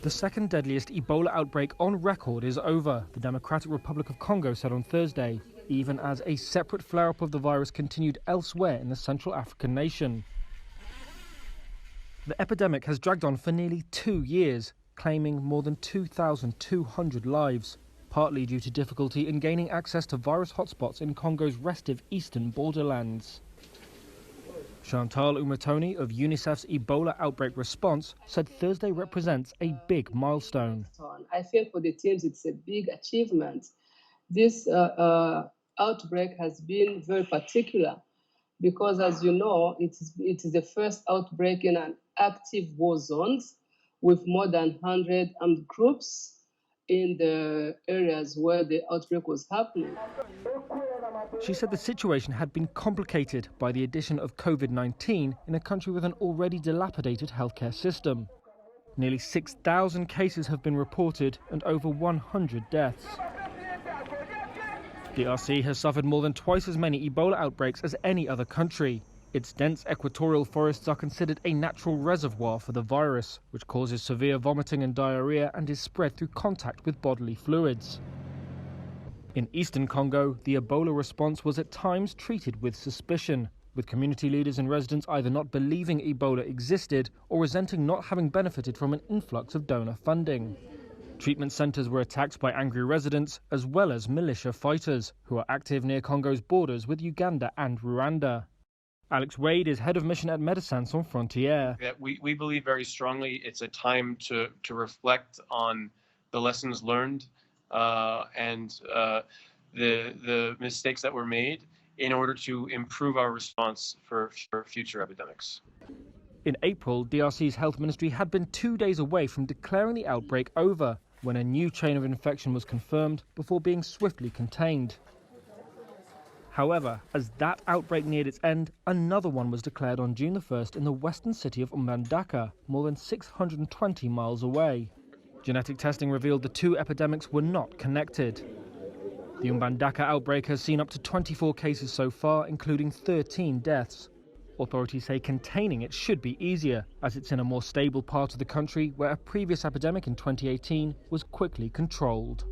The second deadliest Ebola outbreak on record is over, the Democratic Republic of Congo said on Thursday, even as a separate flare-up of the virus continued elsewhere in the Central African nation. The epidemic has dragged on for nearly 2 years, claiming more than 2,200 lives, partly due to difficulty in gaining access to virus hotspots in Congo's restive eastern borderlands. Chantal Umatoni of UNICEF's Ebola outbreak response said Thursday represents a big milestone. I think for the teams it's a big achievement. This outbreak has been very particular because, as you know, it is the first outbreak in an active war zone with more than 100 armed groups in the areas where the outbreak was happening. She said the situation had been complicated by the addition of COVID-19 in a country with an already dilapidated healthcare system. Nearly 6,000 cases have been reported and over 100 deaths. DRC has suffered more than twice as many Ebola outbreaks as any other country. Its dense equatorial forests are considered a natural reservoir for the virus, which causes severe vomiting and diarrhea and is spread through contact with bodily fluids. In eastern Congo, the Ebola response was at times treated with suspicion, with community leaders and residents either not believing Ebola existed or resenting not having benefited from an influx of donor funding. Treatment centers were attacked by angry residents as well as militia fighters who are active near Congo's borders with Uganda and Rwanda. Alex Wade is head of mission at Médecins Sans Frontières. We believe very strongly it's a time to reflect on the lessons learned and the mistakes that were made in order to improve our response for future epidemics. In April, DRC's health ministry had been 2 days away from declaring the outbreak over when a new chain of infection was confirmed before being swiftly contained. However, as that outbreak neared its end, another one was declared on June the 1st in the western city of Mbandaka, more than 620 miles away. Genetic testing revealed the two epidemics were not connected. The Mbandaka outbreak has seen up to 24 cases so far, including 13 deaths. Authorities say containing it should be easier, as it's in a more stable part of the country where a previous epidemic in 2018 was quickly controlled.